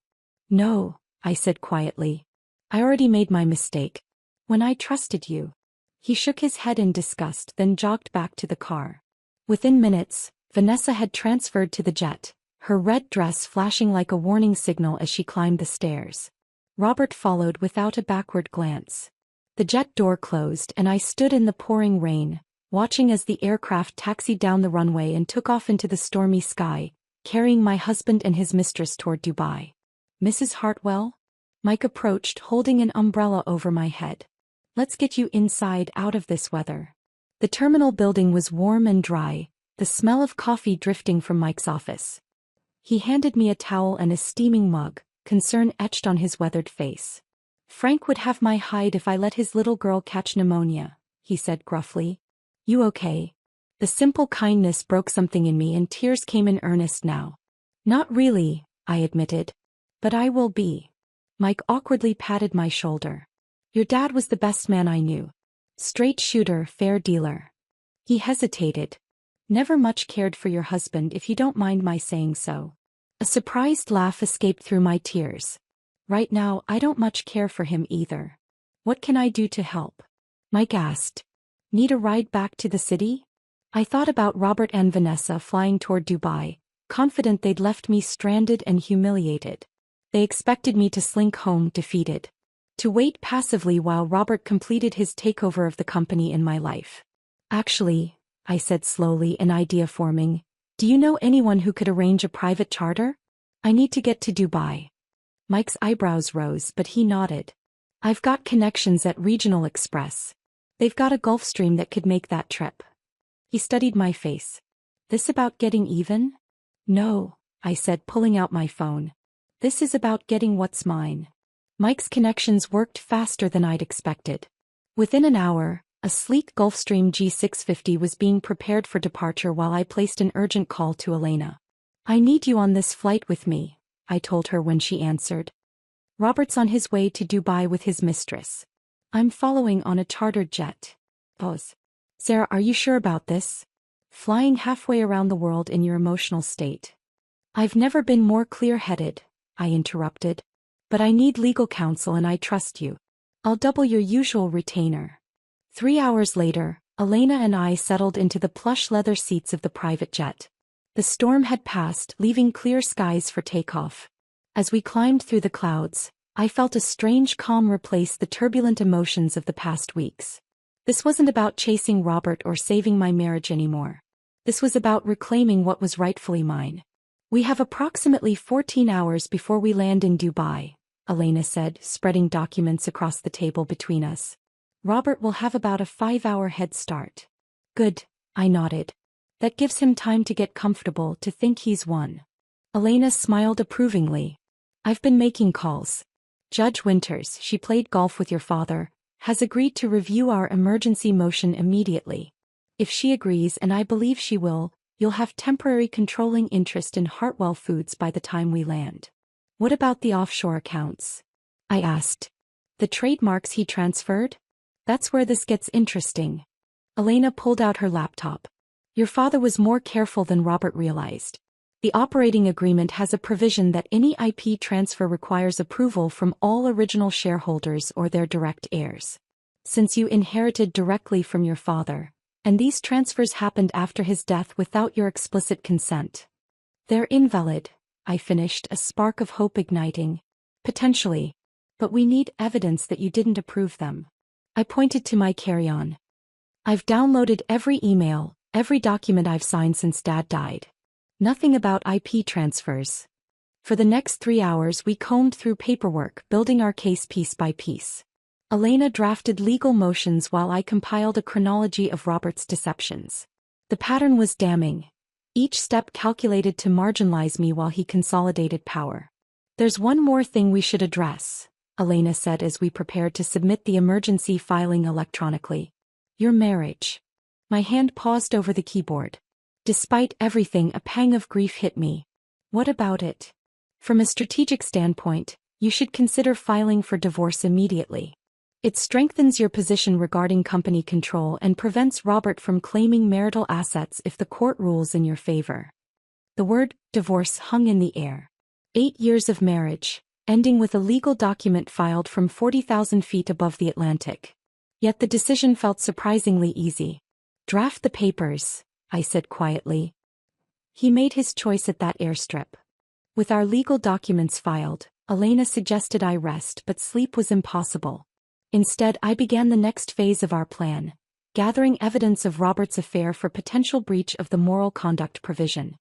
"No," I said quietly. "I already made my mistake. When I trusted you." He shook his head in disgust, then jogged back to the car. Within minutes, Vanessa had transferred to the jet, her red dress flashing like a warning signal as she climbed the stairs. Robert followed without a backward glance. The jet door closed and I stood in the pouring rain, watching as the aircraft taxied down the runway and took off into the stormy sky, carrying my husband and his mistress toward Dubai. "Mrs. Hartwell?" Mike approached, holding an umbrella over my head. "Let's get you inside out of this weather." The terminal building was warm and dry, the smell of coffee drifting from Mike's office. He handed me a towel and a steaming mug, concern etched on his weathered face. "Frank would have my hide if I let his little girl catch pneumonia," he said gruffly. "You okay?" The simple kindness broke something in me and tears came in earnest now. "Not really," I admitted. "But I will be." Mike awkwardly patted my shoulder. "Your dad was the best man I knew. Straight shooter, fair dealer." He hesitated. "Never much cared for your husband, if you don't mind my saying so." A surprised laugh escaped through my tears. "Right now, I don't much care for him either. What can I do to help?" Mike asked. "Need a ride back to the city?" I thought about Robert and Vanessa flying toward Dubai, confident they'd left me stranded and humiliated. They expected me to slink home defeated. To wait passively while Robert completed his takeover of the company in my life. "Actually," I said slowly, an idea forming, "do you know anyone who could arrange a private charter? I need to get to Dubai." Mike's eyebrows rose, but he nodded. "I've got connections at Regional Express. They've got a Gulfstream that could make that trip." He studied my face. This about getting even? No, I said, pulling out my phone. This is about getting what's mine. Mike's connections worked faster than I'd expected. Within an hour, a sleek Gulfstream G650 was being prepared for departure while I placed an urgent call to Elena. I need you on this flight with me, I told her when she answered. Robert's on his way to Dubai with his mistress. I'm following on a chartered jet. Pause. Sarah, are you sure about this? Flying halfway around the world in your emotional state. I've never been more clear-headed, I interrupted. But I need legal counsel and I trust you. I'll double your usual retainer. 3 hours later, Elena and I settled into the plush leather seats of the private jet. The storm had passed, leaving clear skies for takeoff. As we climbed through the clouds, I felt a strange calm replace the turbulent emotions of the past weeks. This wasn't about chasing Robert or saving my marriage anymore. This was about reclaiming what was rightfully mine. We have approximately 14 hours before we land in Dubai, Elena said, spreading documents across the table between us. Robert will have about a 5-hour head start. Good, I nodded. That gives him time to get comfortable, to think he's won. Elena smiled approvingly. I've been making calls. Judge Winters, she played golf with your father, has agreed to review our emergency motion immediately. If she agrees, and I believe she will, you'll have temporary controlling interest in Hartwell Foods by the time we land. What about the offshore accounts? I asked. The trademarks he transferred? That's where this gets interesting. Elena pulled out her laptop. Your father was more careful than Robert realized. The operating agreement has a provision that any IP transfer requires approval from all original shareholders or their direct heirs. Since you inherited directly from your father, and these transfers happened after his death without your explicit consent, they're invalid, I finished, a spark of hope igniting. Potentially. But we need evidence that you didn't approve them. I pointed to my carry-on. I've downloaded every email, every document I've signed since Dad died. Nothing about IP transfers. For the next 3 hours we combed through paperwork, building our case piece by piece. Elena drafted legal motions while I compiled a chronology of Robert's deceptions. The pattern was damning. Each step calculated to marginalize me while he consolidated power. There's one more thing we should address, Elena said as we prepared to submit the emergency filing electronically. Your marriage. My hand paused over the keyboard. Despite everything, a pang of grief hit me. What about it? From a strategic standpoint, you should consider filing for divorce immediately. It strengthens your position regarding company control and prevents Robert from claiming marital assets if the court rules in your favor. The word divorce hung in the air. 8 years of marriage, ending with a legal document filed from 40,000 feet above the Atlantic. Yet the decision felt surprisingly easy. Draft the papers, I said quietly. He made his choice at that airstrip. With our legal documents filed, Elena suggested I rest, but sleep was impossible. Instead, I began the next phase of our plan, gathering evidence of Robert's affair for potential breach of the moral conduct provision.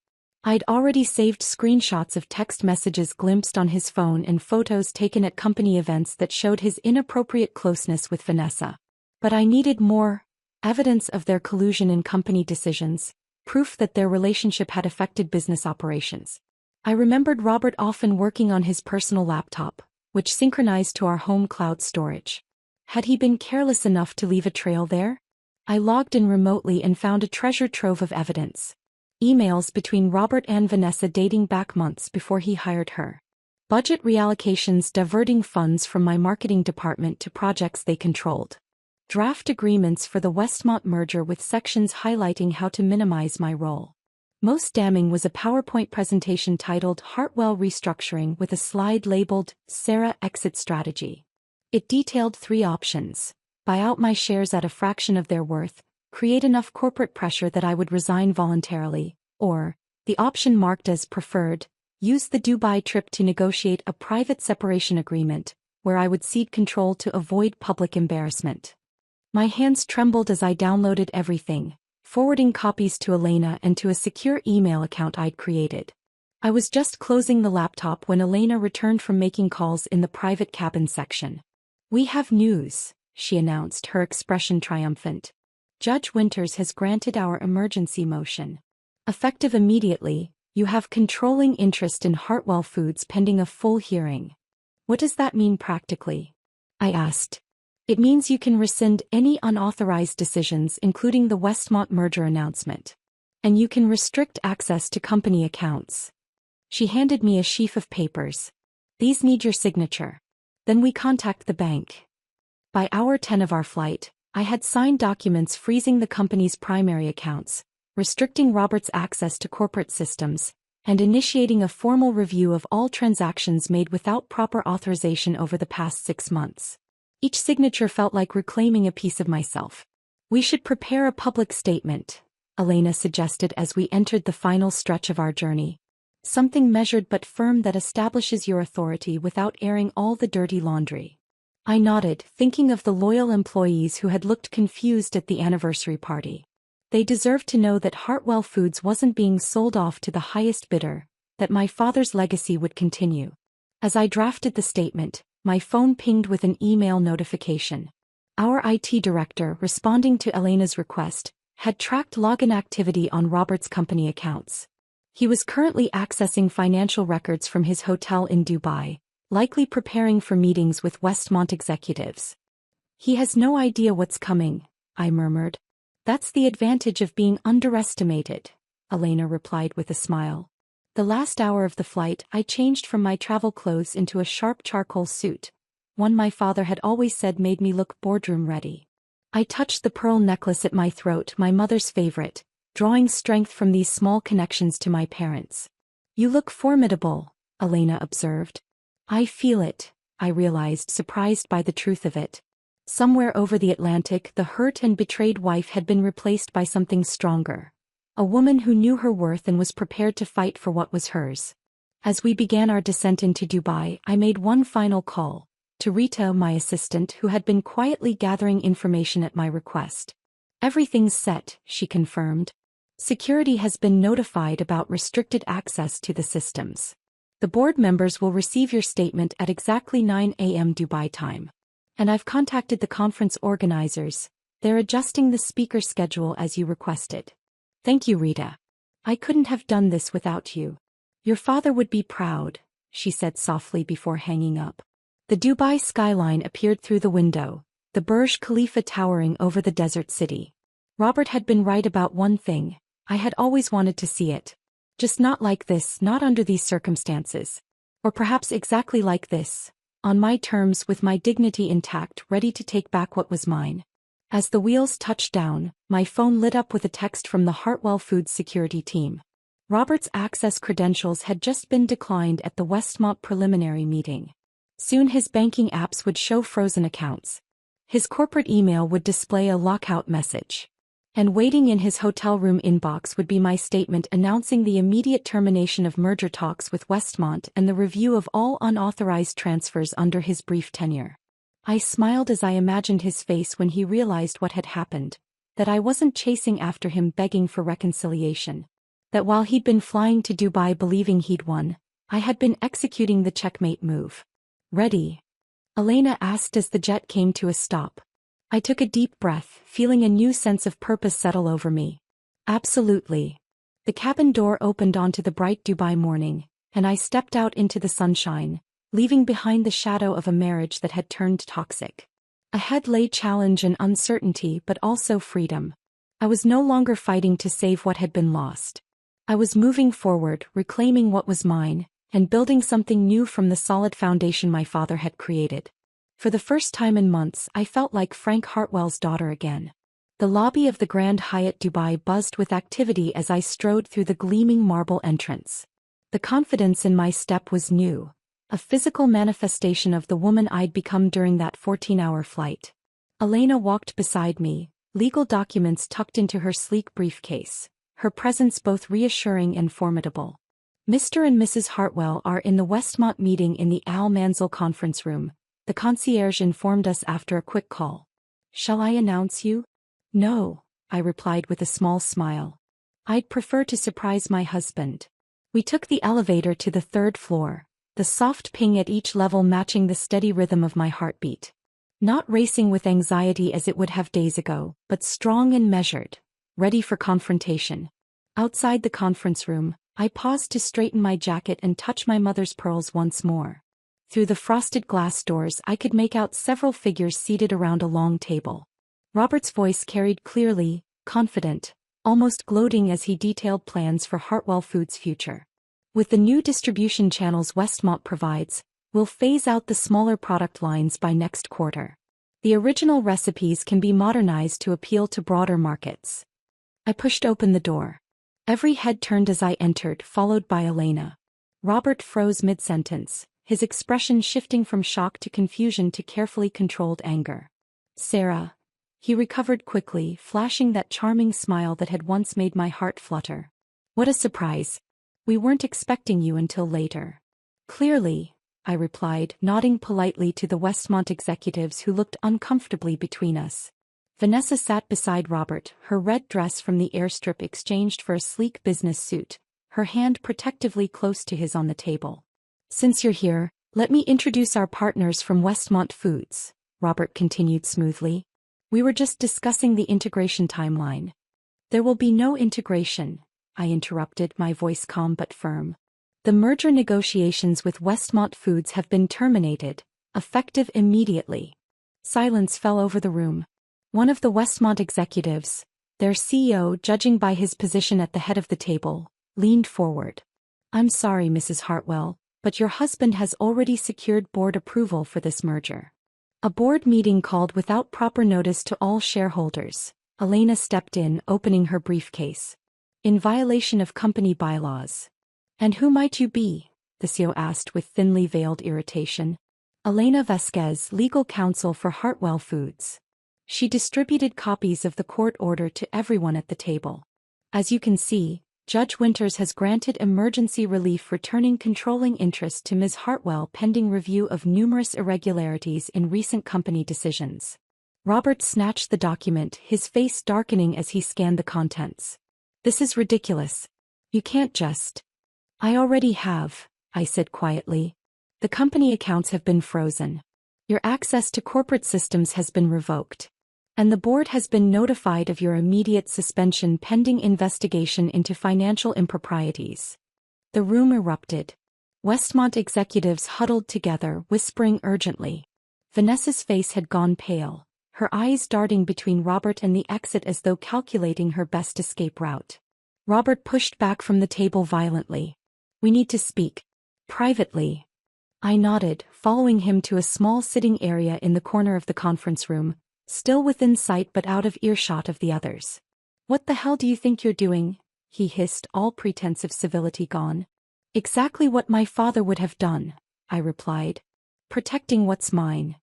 I'd already saved screenshots of text messages glimpsed on his phone and photos taken at company events that showed his inappropriate closeness with Vanessa. But I needed more evidence of their collusion in company decisions, proof that their relationship had affected business operations. I remembered Robert often working on his personal laptop, which synchronized to our home cloud storage. Had he been careless enough to leave a trail there? I logged in remotely and found a treasure trove of evidence. Emails between Robert and Vanessa dating back months before he hired her. Budget reallocations diverting funds from my marketing department to projects they controlled. Draft agreements for the Westmont merger with sections highlighting how to minimize my role. Most damning was a PowerPoint presentation titled Hartwell Restructuring with a slide labeled Sarah Exit Strategy. It detailed 3 options: buy out my shares at a fraction of their worth, create enough corporate pressure that I would resign voluntarily, or, the option marked as preferred, use the Dubai trip to negotiate a private separation agreement, where I would cede control to avoid public embarrassment. My hands trembled as I downloaded everything, forwarding copies to Elena and to a secure email account I'd created. I was just closing the laptop when Elena returned from making calls in the private cabin section. We have news, she announced, her expression triumphant. Judge Winters has granted our emergency motion. Effective immediately, you have controlling interest in Hartwell Foods pending a full hearing. What does that mean practically? I asked. It means you can rescind any unauthorized decisions including the Westmont merger announcement. And you can restrict access to company accounts. She handed me a sheaf of papers. These need your signature. Then we contact the bank. By hour 10 of our flight, I had signed documents freezing the company's primary accounts, restricting Robert's access to corporate systems, and initiating a formal review of all transactions made without proper authorization over the past 6 months. Each signature felt like reclaiming a piece of myself. We should prepare a public statement, Elena suggested as we entered the final stretch of our journey. Something measured but firm that establishes your authority without airing all the dirty laundry. I nodded, thinking of the loyal employees who had looked confused at the anniversary party. They deserved to know that Hartwell Foods wasn't being sold off to the highest bidder, that my father's legacy would continue. As I drafted the statement, my phone pinged with an email notification. Our IT director, responding to Elena's request, had tracked login activity on Robert's company accounts. He was currently accessing financial records from his hotel in Dubai, likely preparing for meetings with Westmont executives. He has no idea what's coming, I murmured. That's the advantage of being underestimated, Elena replied with a smile. The last hour of the flight, I changed from my travel clothes into a sharp charcoal suit, one my father had always said made me look boardroom ready. I touched the pearl necklace at my throat, my mother's favorite, drawing strength from these small connections to my parents. You look formidable, Elena observed. I feel it, I realized, surprised by the truth of it. Somewhere over the Atlantic, the hurt and betrayed wife had been replaced by something stronger. A woman who knew her worth and was prepared to fight for what was hers. As we began our descent into Dubai, I made one final call, to Rita, my assistant, who had been quietly gathering information at my request. Everything's set, she confirmed. Security has been notified about restricted access to the systems. The board members will receive your statement at exactly 9 a.m. Dubai time. And I've contacted the conference organizers. They're adjusting the speaker schedule as you requested. Thank you, Rita. I couldn't have done this without you. Your father would be proud, she said softly before hanging up. The Dubai skyline appeared through the window, the Burj Khalifa towering over the desert city. Robert had been right about one thing. I had always wanted to see it. Just not like this, not under these circumstances. Or perhaps exactly like this, on my terms, with my dignity intact, ready to take back what was mine. As the wheels touched down, my phone lit up with a text from the Hartwell Foods security team. Robert's access credentials had just been declined at the Westmont preliminary meeting. Soon his banking apps would show frozen accounts. His corporate email would display a lockout message. And waiting in his hotel room inbox would be my statement announcing the immediate termination of merger talks with Westmont and the review of all unauthorized transfers under his brief tenure. I smiled as I imagined his face when he realized what had happened, that I wasn't chasing after him begging for reconciliation. That while he'd been flying to Dubai believing he'd won, I had been executing the checkmate move. Ready? Elena asked as the jet came to a stop. I took a deep breath, feeling a new sense of purpose settle over me. Absolutely. The cabin door opened onto the bright Dubai morning, and I stepped out into the sunshine, leaving behind the shadow of a marriage that had turned toxic. Ahead lay challenge and uncertainty, but also freedom. I was no longer fighting to save what had been lost. I was moving forward, reclaiming what was mine, and building something new from the solid foundation my father had created. For the first time in months, I felt like Frank Hartwell's daughter again. The lobby of the Grand Hyatt Dubai buzzed with activity as I strode through the gleaming marble entrance. The confidence in my step was new, a physical manifestation of the woman I'd become during that 14-hour flight. Elena walked beside me, legal documents tucked into her sleek briefcase, her presence both reassuring and formidable. Mr. and Mrs. Hartwell are in the Westmont meeting in the Al Manzil conference room, the concierge informed us after a quick call. Shall I announce you? No, I replied with a small smile. I'd prefer to surprise my husband. We took the elevator to the 3rd floor, the soft ping at each level matching the steady rhythm of my heartbeat. Not racing with anxiety as it would have days ago, but strong and measured, ready for confrontation. Outside the conference room, I paused to straighten my jacket and touch my mother's pearls once more. Through the frosted glass doors I could make out several figures seated around a long table. Robert's voice carried clearly, confident, almost gloating as he detailed plans for Hartwell Foods' future. With the new distribution channels Westmont provides, we'll phase out the smaller product lines by next quarter. The original recipes can be modernized to appeal to broader markets. I pushed open the door. Every head turned as I entered, followed by Elena. Robert froze mid-sentence, his expression shifting from shock to confusion to carefully controlled anger. Sarah. He recovered quickly, flashing that charming smile that had once made my heart flutter. What a surprise. We weren't expecting you until later. Clearly, I replied, nodding politely to the Westmont executives who looked uncomfortably between us. Vanessa sat beside Robert, her red dress from the Airstrip exchanged for a sleek business suit, her hand protectively close to his on the table. Since you're here, let me introduce our partners from Westmont Foods, Robert continued smoothly. We were just discussing the integration timeline. There will be no integration, I interrupted, my voice calm but firm. The merger negotiations with Westmont Foods have been terminated, effective immediately. Silence fell over the room. One of the Westmont executives, their CEO, judging by his position at the head of the table, leaned forward. I'm sorry, Mrs. Hartwell, but your husband has already secured board approval for this merger. A board meeting called without proper notice to all shareholders. Elena stepped in, opening her briefcase. In violation of company bylaws. And who might you be? The CEO asked with thinly veiled irritation. Elena Vasquez, legal counsel for Hartwell Foods. She distributed copies of the court order to everyone at the table. As you can see, Judge Winters has granted emergency relief returning controlling interest to Ms. Hartwell pending review of numerous irregularities in recent company decisions. Robert snatched the document, his face darkening as he scanned the contents. This is ridiculous. You can't just. I already have, I said quietly. The company accounts have been frozen. Your access to corporate systems has been revoked. And the board has been notified of your immediate suspension pending investigation into financial improprieties. The room erupted. Westmont executives huddled together, whispering urgently. Vanessa's face had gone pale, her eyes darting between Robert and the exit as though calculating her best escape route. Robert pushed back from the table violently. We need to speak. Privately. I nodded, following him to a small sitting area in the corner of the conference room, still within sight but out of earshot of the others. What the hell do you think you're doing? He hissed, all pretense of civility gone. Exactly what my father would have done, I replied. Protecting what's mine.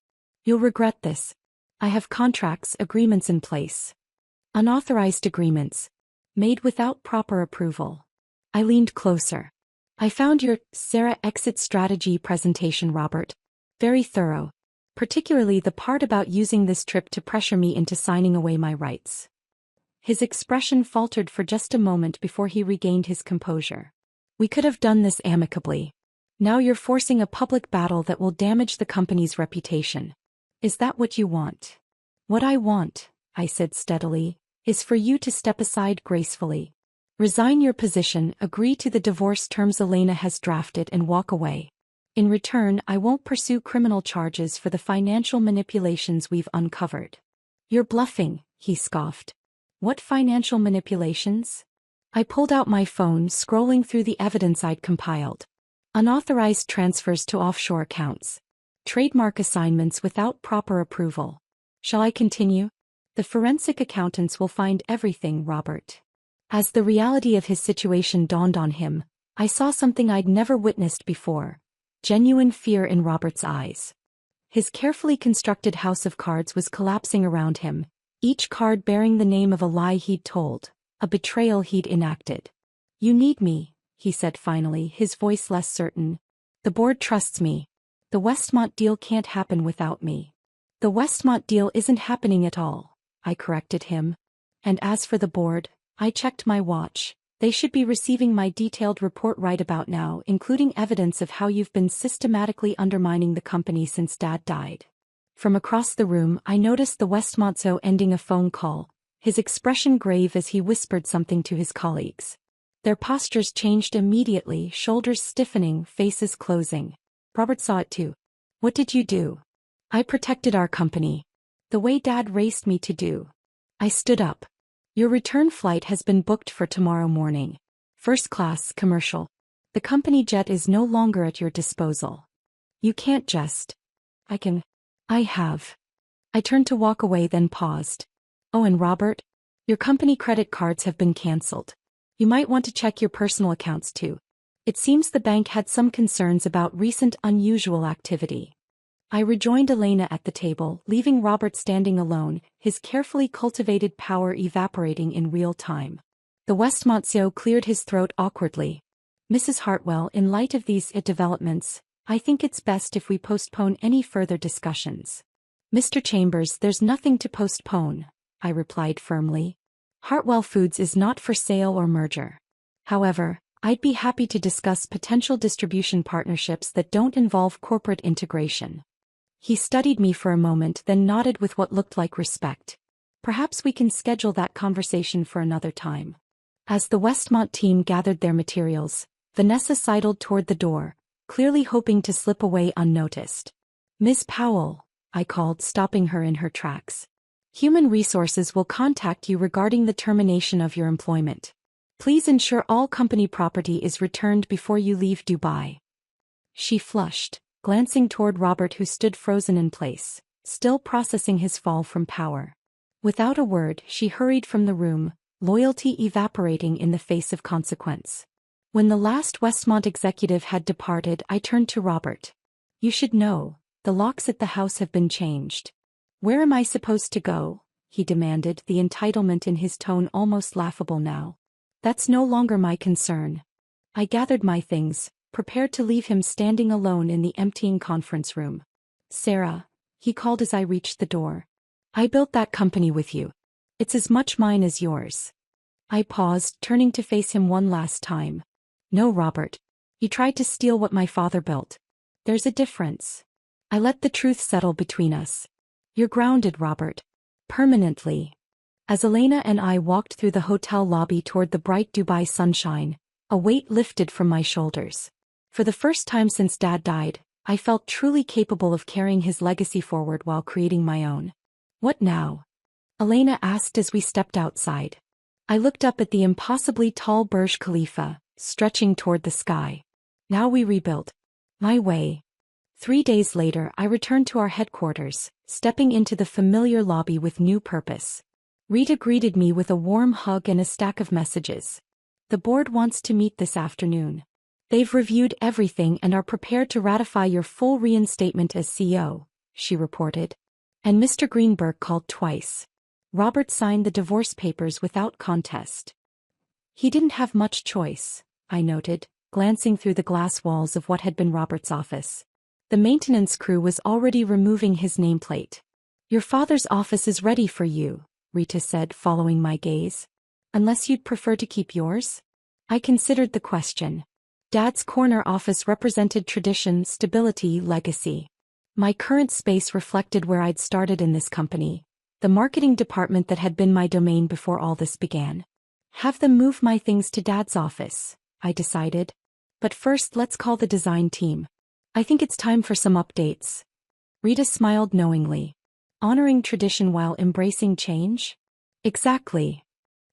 You'll regret this. I have contracts, agreements in place. Unauthorized agreements. Made without proper approval. I leaned closer. I found your Sarah exit strategy presentation, Robert. Very thorough. Particularly the part about using this trip to pressure me into signing away my rights. His expression faltered for just a moment before he regained his composure. We could have done this amicably. Now you're forcing a public battle that will damage the company's reputation. Is that what you want? What I want, I said steadily, is for you to step aside gracefully. Resign your position, agree to the divorce terms Elena has drafted and walk away. In return, I won't pursue criminal charges for the financial manipulations we've uncovered. You're bluffing, he scoffed. What financial manipulations? I pulled out my phone, scrolling through the evidence I'd compiled. Unauthorized transfers to offshore accounts. Trademark assignments without proper approval. Shall I continue? The forensic accountants will find everything, Robert. As the reality of his situation dawned on him, I saw something I'd never witnessed before. Genuine fear in Robert's eyes. His carefully constructed house of cards was collapsing around him, each card bearing the name of a lie he'd told, a betrayal he'd enacted. You need me, he said finally, his voice less certain. The board trusts me. The Westmont deal can't happen without me. The Westmont deal isn't happening at all, I corrected him. And as for the board, I checked my watch. They should be receiving my detailed report right about now, including evidence of how you've been systematically undermining the company since Dad died. From across the room, I noticed the Westmontso ending a phone call, his expression grave as he whispered something to his colleagues. Their postures changed immediately, shoulders stiffening, faces closing. Robert saw it too. "What did you do?" "I protected our company. The way Dad raced me to do." I stood up. "Your return flight has been booked for tomorrow morning. First class, commercial. The company jet is no longer at your disposal. You can't just." "I can. I have." I turned to walk away, then paused. "Oh, and Robert? Your company credit cards have been cancelled. You might want to check your personal accounts too. It seems the bank had some concerns about recent unusual activity." I rejoined Elena at the table, leaving Robert standing alone, his carefully cultivated power evaporating in real time. The Westmontso cleared his throat awkwardly. "Mrs. Hartwell, in light of these developments, I think it's best if we postpone any further discussions." "Mr. Chambers, there's nothing to postpone," I replied firmly. "Hartwell Foods is not for sale or merger. However, I'd be happy to discuss potential distribution partnerships that don't involve corporate integration." He studied me for a moment, then nodded with what looked like respect. "Perhaps we can schedule that conversation for another time." As the Westmont team gathered their materials, Vanessa sidled toward the door, clearly hoping to slip away unnoticed. "Ms. Powell," I called, stopping her in her tracks. "Human Resources will contact you regarding the termination of your employment. Please ensure all company property is returned before you leave Dubai." She flushed, glancing toward Robert, who stood frozen in place, still processing his fall from power. Without a word, she hurried from the room, loyalty evaporating in the face of consequence. When the last Westmont executive had departed, I turned to Robert. "You should know, the locks at the house have been changed." "Where am I supposed to go?" he demanded, the entitlement in his tone almost laughable now. "That's no longer my concern." I gathered my things, prepared to leave him standing alone in the emptying conference room. "Sarah," he called as I reached the door. "I built that company with you. It's as much mine as yours." I paused, turning to face him one last time. "No, Robert. You tried to steal what my father built. There's a difference." I let the truth settle between us. "You're grounded, Robert. Permanently." As Elena and I walked through the hotel lobby toward the bright Dubai sunshine, a weight lifted from my shoulders. For the first time since Dad died, I felt truly capable of carrying his legacy forward while creating my own. "What now?" Elena asked as we stepped outside. I looked up at the impossibly tall Burj Khalifa, stretching toward the sky. "Now we rebuild. My way." 3 days later, I returned to our headquarters, stepping into the familiar lobby with new purpose. Rita greeted me with a warm hug and a stack of messages. "The board wants to meet this afternoon. They've reviewed everything and are prepared to ratify your full reinstatement as CEO," she reported. "And Mr. Greenberg called twice. Robert signed the divorce papers without contest." "He didn't have much choice," I noted, glancing through the glass walls of what had been Robert's office. The maintenance crew was already removing his nameplate. "Your father's office is ready for you," Rita said, following my gaze. "Unless you'd prefer to keep yours?" I considered the question. Dad's corner office represented tradition, stability, legacy. My current space reflected where I'd started in this company, the marketing department that had been my domain before all this began. "Have them move my things to Dad's office," I decided. "But first, let's call the design team. I think it's time for some updates." Rita smiled knowingly. "Honoring tradition while embracing change?" "Exactly."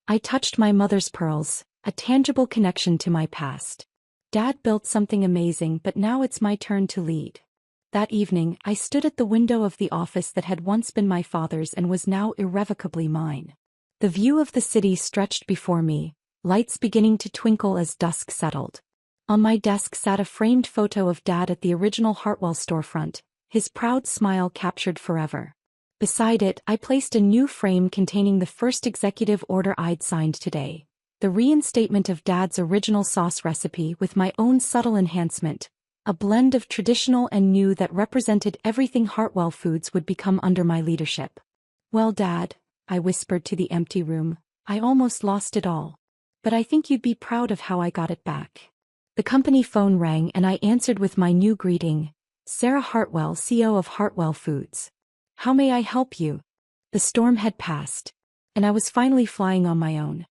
I touched my mother's pearls, a tangible connection to my past. Dad built something amazing, but now it's my turn to lead. That evening, I stood at the window of the office that had once been my father's and was now irrevocably mine. The view of the city stretched before me, lights beginning to twinkle as dusk settled. On my desk sat a framed photo of Dad at the original Hartwell storefront, his proud smile captured forever. Beside it, I placed a new frame containing the first executive order I'd signed today. The reinstatement of Dad's original sauce recipe with my own subtle enhancement, a blend of traditional and new that represented everything Hartwell Foods would become under my leadership. "Well, Dad," I whispered to the empty room, "I almost lost it all. But I think you'd be proud of how I got it back." The company phone rang and I answered with my new greeting, "Sarah Hartwell, CEO of Hartwell Foods." How may I help you? The storm had passed, and I was finally flying on my own.